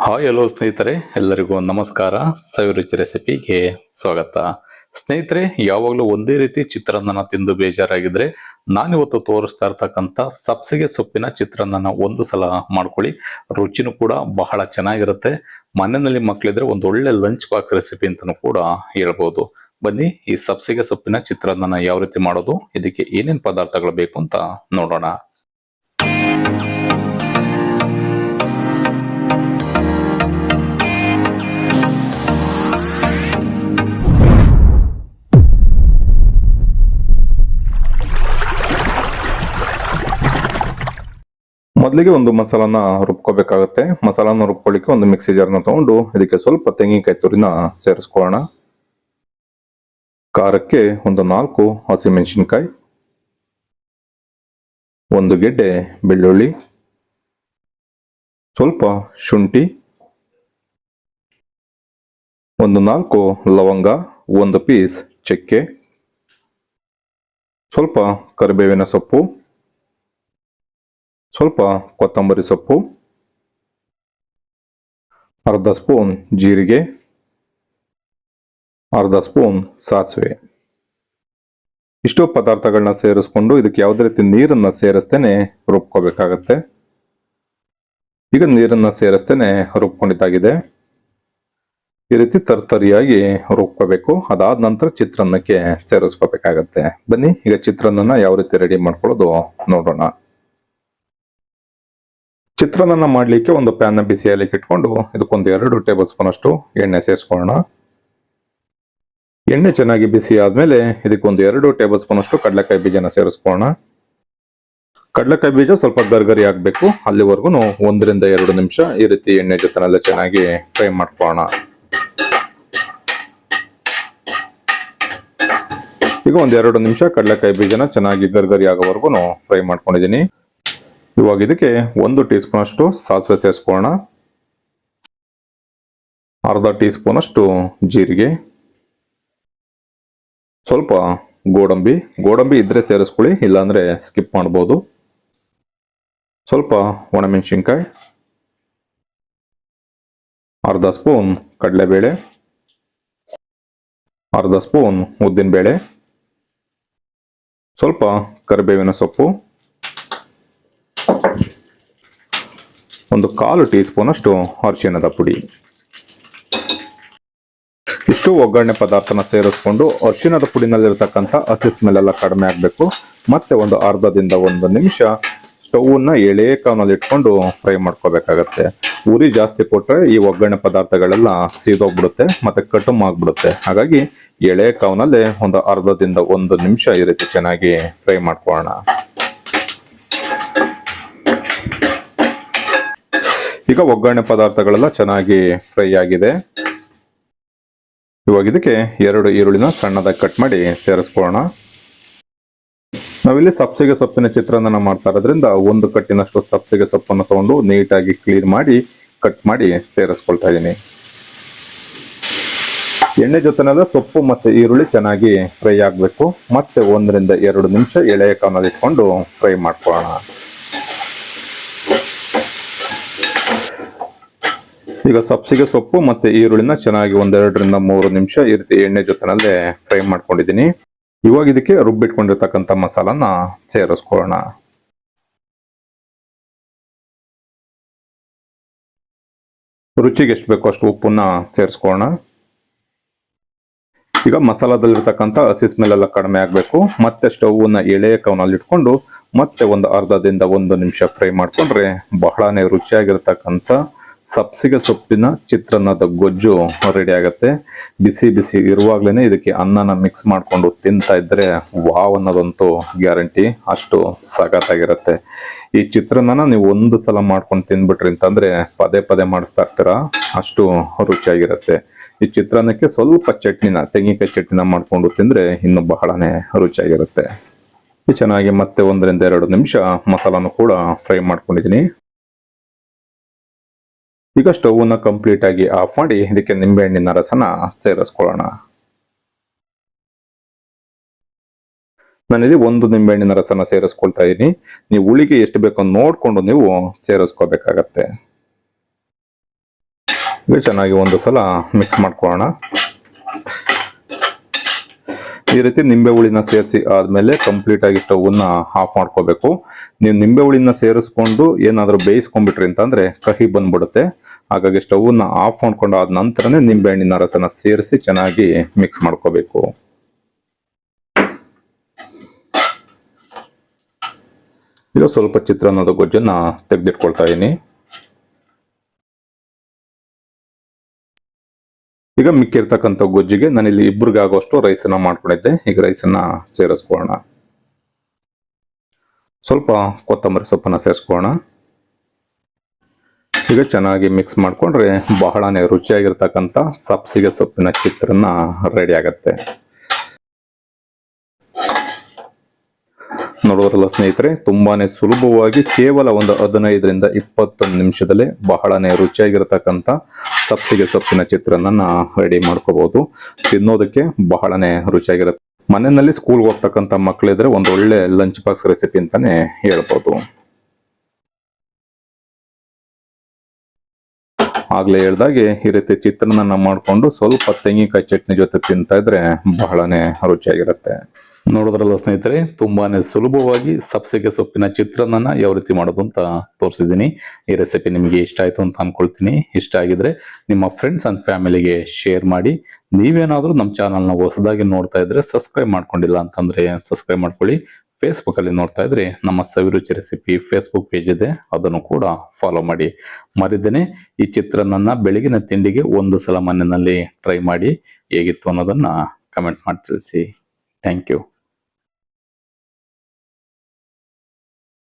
Hi hello ಸ್ನೇಹಿತರೆ, ಎಲ್ಲರಿಗೂ ನಮಸ್ಕಾರ. ಸವಿರುಚಿ ರೆಸಿಪಿಗೆ ಸ್ವಾಗತ. ಸ್ನೇಹಿತರೆ, ಯಾವಾಗಲೂ ಒಂದೇ ರೀತಿ ಚಿತ್ರಾನ್ನನ ತಿಂದು ಬೇಜಾರಾಗಿದ್ರೆ ನಾನಿವತ್ತು ತೋರಿಸ್ತಾ ಇರ್ತಕ್ಕಂಥ ಸಬ್ಸಿಗೆ ಸೊಪ್ಪಿನ ಚಿತ್ರಾನ್ನನ ಒಂದು ಸಲ ಮಾಡ್ಕೊಳ್ಳಿ. ರುಚಿನೂ ಕೂಡ ಬಹಳ ಚೆನ್ನಾಗಿರುತ್ತೆ. ಮನೆಯಲ್ಲಿ ಮಕ್ಕಳಿದ್ರೆ ಒಂದು ಒಳ್ಳೆ ಲಂಚ್ ಬಾಕ್ಸ್ ರೆಸಿಪಿ ಅಂತಾನೂ ಕೂಡ ಹೇಳ್ಬೋದು. ಬನ್ನಿ, ಈ ಸಬ್ಸಿಗೆ ಸೊಪ್ಪಿನ ಚಿತ್ರಾನ್ನನ ಯಾವ ರೀತಿ ಮಾಡೋದು, ಇದಕ್ಕೆ ಏನೇನು ಪದಾರ್ಥಗಳು ಬೇಕು ಅಂತ ನೋಡೋಣ. ಮೊದಲಿಗೆ ಒಂದು ಮಸಾಲಾನ ರುಬ್ಕೋಬೇಕಾಗುತ್ತೆ. ಮಸಾಲಾನ ರುಬ್ಕೊಳ್ಳಿಕ್ಕೆ ಒಂದು ಮಿಕ್ಸಿ ಜಾರ್ನ ತಗೊಂಡು ಇದಕ್ಕೆ ಸ್ವಲ್ಪ ತೆಂಗಿನಕಾಯಿ ತುರಿನ ಸೇರಿಸ್ಕೊಳ್ಳೋಣ. ಖಾರಕ್ಕೆ ಒಂದು 4 ಹಸಿಮೆಣಸಿನಕಾಯಿ, ಒಂದು ಗೆಡ್ಡೆ ಬೆಳ್ಳುಳ್ಳಿ, ಸ್ವಲ್ಪ ಶುಂಠಿ, ಒಂದು 4 ಲವಂಗ, ಒಂದು ಪೀಸ್ ಚಕ್ಕೆ, ಸ್ವಲ್ಪ ಕರಿಬೇವಿನ ಸೊಪ್ಪು, ಸ್ವಲ್ಪ ಕೊತ್ತಂಬರಿ ಸೊಪ್ಪು, ಅರ್ಧ ಸ್ಪೂನ್ ಜೀರಿಗೆ, ಅರ್ಧ ಸ್ಪೂನ್ ಸಾಸಿವೆ. ಇಷ್ಟು ಪದಾರ್ಥಗಳನ್ನ ಸೇರಿಸ್ಕೊಂಡು ಇದಕ್ಕೆ ಯಾವುದೇ ರೀತಿ ನೀರನ್ನ ಸೇರಿಸ್ತೇನೆ ರುಬ್ಕೋಬೇಕಾಗತ್ತೆ. ಈಗ ನೀರನ್ನ ಸೇರಿಸ್ತೇನೆ ರುಬ್ಕೊಂಡಿದ್ದಾಗಿದೆ. ಈ ರೀತಿ ತರ್ತರಿಯಾಗಿ ರುಬ್ಕೋಬೇಕು. ಅದಾದ ನಂತರ ಚಿತ್ರಾನ್ನಕ್ಕೆ ಸೇರಿಸ್ಕೋಬೇಕಾಗತ್ತೆ. ಬನ್ನಿ, ಈಗ ಚಿತ್ರಾನ್ನನ ಯಾವ ರೀತಿ ರೆಡಿ ಮಾಡ್ಕೊಳ್ಳೋದು ನೋಡೋಣ. ಚಿತ್ರಾನ್ನ ಮಾಡಲಿಕ್ಕೆ ಒಂದು ಪ್ಯಾನ್ ಬಿಸಿಯಲ್ಲಿ ಇಟ್ಕೊಂಡು ಇದಕ್ಕೊಂದು 2 ಟೇಬಲ್ ಸ್ಪೂನ್ ಅಷ್ಟು ಎಣ್ಣೆ ಸೇರಿಸ್ಕೊಳ್ಳೋಣ. ಎಣ್ಣೆ ಚೆನ್ನಾಗಿ ಬಿಸಿ ಆದ್ಮೇಲೆ ಇದಕ್ಕೊಂದು 2 ಟೇಬಲ್ ಸ್ಪೂನ್ ಅಷ್ಟು ಕಡಲೆಕಾಯಿ ಬೀಜನ ಸೇರಿಸ್ಕೊಳ್ಳೋಣ. ಕಡಲೆಕಾಯಿ ಬೀಜ ಸ್ವಲ್ಪ ಗರ್ಗರಿ ಆಗ್ಬೇಕು. ಅಲ್ಲಿವರೆಗೂ 1 ರಿಂದ 2 ನಿಮಿಷ ಈ ರೀತಿ ಎಣ್ಣೆ ಜೊತೆನೆಲ್ಲ ಚೆನ್ನಾಗಿ ಫ್ರೈ ಮಾಡ್ಕೊಳ್ಳೋಣ. ಈಗ ಒಂದು 2 ನಿಮಿಷ ಕಡಲೆಕಾಯಿ ಬೀಜನ ಚೆನ್ನಾಗಿ ಗರ್ಗರಿ ಆಗೋವರೆಗೂ ಫ್ರೈ ಮಾಡ್ಕೊಂಡಿದ್ದೀನಿ. ಇವಾಗ ಇದಕ್ಕೆ 1 ಟೀ ಸ್ಪೂನ್ ಅಷ್ಟು ಸಾಸಿವೆ ಸೇರಿಸ್ಕೊಳ್ಳೋಣ. ಅರ್ಧ ಟೀ ಸ್ಪೂನ್ ಅಷ್ಟು ಜೀರಿಗೆ, ಸ್ವಲ್ಪ ಗೋಡಂಬಿ ಇದ್ರೆ ಸೇರಿಸ್ಕೊಳ್ಳಿ, ಇಲ್ಲಾಂದ್ರೆ ಸ್ಕಿಪ್ ಮಾಡ್ಬೋದು. ಸ್ವಲ್ಪ ಒಣಮೆಣಸಿನ್ಕಾಯಿ, ಅರ್ಧ ಸ್ಪೂನ್ ಕಡಲೆಬೇಳೆ, ಅರ್ಧ ಸ್ಪೂನ್ ಉದ್ದಿನಬೇಳೆ, ಸ್ವಲ್ಪ ಕರಿಬೇವಿನ ಸೊಪ್ಪು, ಒಂದು 1/4 ಟೀ ಸ್ಪೂನ್ ಅಷ್ಟು ಅರಿಶಿಣದ ಪುಡಿ. ಇಷ್ಟು ಒಗ್ಗರಣೆ ಪದಾರ್ಥನ ಸೇರಿಸ್ಕೊಂಡು ಅರಿಶಿಣದ ಪುಡಿನಲ್ಲಿರ್ತಕ್ಕಂಥ ಹಸಿ ಸ್ಮೆಲ್ ಎಲ್ಲ ಕಡಿಮೆ ಆಗಬೇಕು. ಮತ್ತೆ ಒಂದು ಅರ್ಧದಿಂದ 1 ನಿಮಿಷ ಸ್ಟವ್ನ ಎಳೆ ಕಾವ್ನಲ್ಲಿ ಇಟ್ಕೊಂಡು ಫ್ರೈ ಮಾಡ್ಕೋಬೇಕಾಗತ್ತೆ. ಉರಿ ಜಾಸ್ತಿ ಕೊಟ್ರೆ ಈ ಒಗ್ಗರಣೆ ಪದಾರ್ಥಗಳೆಲ್ಲ ಸೀದೋಗ್ಬಿಡುತ್ತೆ ಮತ್ತೆ ಕಟುಮ್ ಆಗ್ಬಿಡುತ್ತೆ. ಹಾಗಾಗಿ ಎಳೆ ಕಾವ್ನಲ್ಲೇ ಒಂದು ಅರ್ಧದಿಂದ 1 ನಿಮಿಷ ಈ ರೀತಿ ಚೆನ್ನಾಗಿ ಫ್ರೈ ಮಾಡ್ಕೊಳ್ಳೋಣ. ಈಗ ಒಗ್ಗರಣೆ ಪದಾರ್ಥಗಳೆಲ್ಲ ಚೆನ್ನಾಗಿ ಫ್ರೈ ಆಗಿದೆ. ಇವಾಗ ಇದಕ್ಕೆ 2 ಈರುಳ್ಳಿನ ಸಣ್ಣದಾಗಿ ಕಟ್ ಮಾಡಿ ಸೇರಿಸ್ಕೊಳ್ಳೋಣ. ನಾವಿಲ್ಲಿ ಸಬ್ಸಿಗೆ ಸೊಪ್ಪಿನ ಚಿತ್ರಾನ್ನ ಮಾಡ್ತಾ ಇರೋದ್ರಿಂದ 1 ಕಟ್ಟಿನಷ್ಟು ಸಬ್ಸಿಗೆ ಸೊಪ್ಪನ್ನು ತಗೊಂಡು ನೀಟಾಗಿ ಕ್ಲೀನ್ ಮಾಡಿ ಕಟ್ ಮಾಡಿ ಸೇರಿಸ್ಕೊಳ್ತಾ ಇದ್ದೀನಿ. ಎಣ್ಣೆ ಜೊತೆನೆಲ್ಲ ಸೊಪ್ಪು ಮತ್ತೆ ಈರುಳ್ಳಿ ಚೆನ್ನಾಗಿ ಫ್ರೈ ಆಗಬೇಕು. ಮತ್ತೆ 1 ರಿಂದ 2 ನಿಮಿಷ ಎಳೆಯ ಕಾವ್ನಲ್ಲಿ ಇಟ್ಕೊಂಡು ಫ್ರೈ ಮಾಡ್ಕೊಳ್ಳೋಣ. ಈಗ ಸಬ್ಸಿಗೆ ಸೊಪ್ಪು ಮತ್ತೆ ಈರುಳ್ಳಿನ ಚೆನ್ನಾಗಿ 1 ರಿಂದ 3 ನಿಮಿಷ ಈ ರೀತಿ ಎಣ್ಣೆ ಜೊತೆನಲ್ಲೇ ಫ್ರೈ ಮಾಡ್ಕೊಂಡಿದ್ದೀನಿ. ಇವಾಗ ಇದಕ್ಕೆ ರುಬ್ಬಿಟ್ಕೊಂಡಿರ್ತಕ್ಕಂಥ ಮಸಾಲಾನ ಸೇರಿಸ್ಕೊಳ್ಳೋಣ. ರುಚಿಗೆ ಎಷ್ಟು ಬೇಕೋ ಅಷ್ಟು ಉಪ್ಪನ್ನ ಸೇರಿಸ್ಕೊಳ್ಳೋಣ. ಈಗ ಮಸಾಲಾದಲ್ಲಿರ್ತಕ್ಕಂಥ ಹಸಿ ಸ್ಮೆಲ್ ಎಲ್ಲ ಕಡಿಮೆ ಆಗಬೇಕು. ಮತ್ತೆ ಸ್ಟವ್ನ ಎಳೆ ಕಾವ್ನಲ್ಲಿ ಇಟ್ಕೊಂಡು ಮತ್ತೆ ಒಂದು ಅರ್ಧದಿಂದ 1 ನಿಮಿಷ ಫ್ರೈ ಮಾಡ್ಕೊಂಡ್ರೆ ಬಹಳನೇ ರುಚಿಯಾಗಿರ್ತಕ್ಕಂಥ ಸಬ್ಸಿಗೆ ಸೊಪ್ಪಿನ ಚಿತ್ರಾನ್ನದ ಗೊಜ್ಜು ರೆಡಿ ಆಗುತ್ತೆ. ಬಿಸಿ ಬಿಸಿ ಇರುವಾಗ್ಲೇನೆ ಇದಕ್ಕೆ ಅನ್ನನ ಮಿಕ್ಸ್ ಮಾಡ್ಕೊಂಡು ತಿಂತಾ ಇದ್ರೆ ವಾವ್ ಅನ್ನೋದಂತೂ ಗ್ಯಾರಂಟಿ. ಅಷ್ಟು ಸಖತ್ತಾಗಿರುತ್ತೆ. ಈ ಚಿತ್ರಾನ್ನ ನೀವು 1 ಸಲ ಮಾಡ್ಕೊಂಡು ತಿಂದ್ಬಿಟ್ರಿ ಅಂತಂದ್ರೆ ಪದೇ ಪದೇ ಮಾಡಿಸ್ತಾ ಇರ್ತೀರಾ, ಅಷ್ಟು ರುಚಿಯಾಗಿರುತ್ತೆ. ಈ ಚಿತ್ರಾನ್ನಕ್ಕೆ ಸ್ವಲ್ಪ ತೆಂಗಿನಕಾಯಿ ಚಟ್ನಿನ ಮಾಡ್ಕೊಂಡು ತಿಂದ್ರೆ ಇನ್ನು ಬಹಳನೇ ರುಚಿಯಾಗಿರುತ್ತೆ. ಚೆನ್ನಾಗಿ ಮತ್ತೆ 1 ರಿಂದ 2 ನಿಮಿಷ ಮಸಾಲಾನು ಕೂಡ ಫ್ರೈ ಮಾಡ್ಕೊಂಡಿದ್ದೀನಿ. ಈಗ ಸ್ಟವ್ನ ಕಂಪ್ಲೀಟ್ ಆಗಿ ಆಫ್ ಮಾಡಿ ಇದಕ್ಕೆ ನಿಂಬೆಹಣ್ಣಿನ ರಸನ ಸೇರಿಸ್ಕೊಳ್ಳೋಣ. ನಾನಿಲ್ಲಿ 1 ನಿಂಬೆಹಣ್ಣಿನ ರಸನ ಸೇರಿಸ್ಕೊಳ್ತಾ ಇದ್ದೀನಿ. ನೀವು ಹುಳಿಗೆ ಎಷ್ಟು ಬೇಕೋ ನೋಡ್ಕೊಂಡು ನೀವು ಸೇರಿಸ್ಕೋಬೇಕಾಗತ್ತೆ. ಈಗ ಚೆನ್ನಾಗಿ ಒಂದು ಸಲ ಮಿಕ್ಸ್ ಮಾಡ್ಕೊಳ್ಳೋಣ. ಈ ರೀತಿ ನಿಂಬೆ ಹುಳಿನ ಸೇರಿಸಿ ಆದ್ಮೇಲೆ ಕಂಪ್ಲೀಟ್ ಆಗಿ ಸ್ಟವ್ನ ಆಫ್ ಮಾಡ್ಕೋಬೇಕು. ನೀವು ನಿಂಬೆ ಹುಳಿನ ಸೇರಿಸ್ಕೊಂಡು ಏನಾದರೂ ಬೇಯಿಸ್ಕೊಂಡ್ಬಿಟ್ರಿ ಅಂತಂದ್ರೆ ಕಹಿ ಬಂದ್ಬಿಡುತ್ತೆ. ಹಾಗಾಗಿ ಸ್ಟವ್ನ ಆಫ್ ಮಾಡ್ಕೊಂಡು ಆದ ನಂತರನೇ ನಿಂಬೆ ಹಣ್ಣಿನ ರಸನ ಸೇರಿಸಿ ಚೆನ್ನಾಗಿ ಮಿಕ್ಸ್ ಮಾಡ್ಕೋಬೇಕು. ಈಗ ಸ್ವಲ್ಪ ಚಿತ್ರಾನ್ನದ ಗೊಜ್ಜನ್ನ ತೆಗೆದಿಟ್ಕೊಳ್ತಾ ಇದೀನಿ. ಈಗ ಮಿಕ್ಕಿರ್ತಕ್ಕಂಥ ಗೊಜ್ಜಿಗೆ ನಾನಿಲ್ಲಿ ಇಬ್ಬರಿಗೆ ಆಗುವಷ್ಟು ರೈಸನ್ನ ಮಾಡ್ಕೊಂಡಿದ್ದೆ. ಈಗ ರೈಸನ್ನ ಸೇರಿಸ್ಕೊಳ್ಳೋಣ. ಸ್ವಲ್ಪ ಕೊತ್ತಂಬರಿ ಸೊಪ್ಪನ್ನ ಸೇರಿಸ್ಕೊಳ್ಳೋಣ. ಈಗ ಚೆನ್ನಾಗಿ ಮಿಕ್ಸ್ ಮಾಡ್ಕೊಂಡ್ರೆ ಬಹಳನೇ ರುಚಿಯಾಗಿರ್ತಕ್ಕಂಥ ಸಬ್ಸಿಗೆ ಸೊಪ್ಪಿನ ಚಿತ್ರಾನ್ನ ರೆಡಿ ಆಗತ್ತೆ. ನೋಡೋರಲ್ಲ ಸ್ನೇಹಿತರೆ, ತುಂಬಾನೇ ಸುಲಭವಾಗಿ ಕೇವಲ ಒಂದು 15ರಿಂದ 20 ನಿಮಿಷದಲ್ಲೇ ಬಹಳನೇ ರುಚಿಯಾಗಿರ್ತಕ್ಕಂಥ ಸಬ್ಸಿಗೆ ಸೊಪ್ಪಿನ ಚಿತ್ರಾನ್ನ ರೆಡಿ ಮಾಡ್ಕೋಬಹುದು. ತಿನ್ನೋದಕ್ಕೆ ಬಹಳನೇ ರುಚಿಯಾಗಿರುತ್ತೆ. ಮನೆಯಲ್ಲಿ ಸ್ಕೂಲ್ಗೆ ಹೋಗ್ತಕ್ಕಂಥ ಮಕ್ಕಳಿದ್ರೆ ಒಂದು ಒಳ್ಳೆ ಲಂಚ್ ಬಾಕ್ಸ್ ರೆಸಿಪಿ ಅಂತಾನೆ ಹೇಳ್ಬೋದು. ಆಗ್ಲೇ ಹೇಳ್ದಾಗೆ ಈ ರೀತಿ ಚಿತ್ರಾನ್ನ ಮಾಡ್ಕೊಂಡು ಸ್ವಲ್ಪ ತೆಂಗಿನಕಾಯಿ ಚಟ್ನಿ ಜೊತೆ ತಿಂತಾ ಇದ್ರೆ ಬಹಳನೇ ರುಚಿಯಾಗಿರುತ್ತೆ. ನೋಡಿದ್ರಲ್ಲ ಸ್ನೇಹಿತರೆ, ತುಂಬಾನೇ ಸುಲಭವಾಗಿ ಸಬ್ಸಿಗೆ ಸೊಪ್ಪಿನ ಚಿತ್ರಾನ್ನ ಯಾವ ರೀತಿ ಮಾಡೋದು ಅಂತ ತೋರಿಸಿದ್ದೀನಿ. ಈ ರೆಸಿಪಿ ನಿಮಗೆ ಇಷ್ಟ ಆಯ್ತು ಅಂತ ಅನ್ಕೊಳ್ತೀನಿ. ಇಷ್ಟ ಆಗಿದ್ರೆ ನಿಮ್ಮ ಫ್ರೆಂಡ್ಸ್ ಅಂಡ್ ಫ್ಯಾಮಿಲಿಗೆ ಶೇರ್ ಮಾಡಿ. ನೀವೇನಾದ್ರೂ ನಮ್ಮ ಚಾನಲ್ನ ಹೊಸದಾಗಿ ನೋಡ್ತಾ ಇದ್ರೆ ಸಬ್ಸ್ಕ್ರೈಬ್ ಮಾಡ್ಕೊಂಡಿಲ್ಲ ಅಂತಂದ್ರೆ ಸಬ್ಸ್ಕ್ರೈಬ್ ಮಾಡ್ಕೊಳ್ಳಿ. ಫೇಸ್ಬುಕ್ ಅಲ್ಲಿ ನೋಡ್ತಾ ಇದ್ರೆ ನಮ್ಮ ಸವಿರುಚಿ ರೆಸಿಪಿ ಫೇಸ್ಬುಕ್ ಪೇಜ್ ಇದೆ, ಅದನ್ನು ಕೂಡ ಫಾಲೋ ಮಾಡಿ. ಮರಿದೇನೆ ಈ ಚಿತ್ರಾನ್ನ ಬೆಳಗಿನ ತಿಂಡಿಗೆ ಒಂದು ಸಲ ಮನೆಯಲ್ಲಿ ಟ್ರೈ ಮಾಡಿ ಹೇಗಿತ್ತು ಅನ್ನೋದನ್ನ ಕಮೆಂಟ್ ಮಾಡಿ ತಿಳಿಸಿ. Thank you.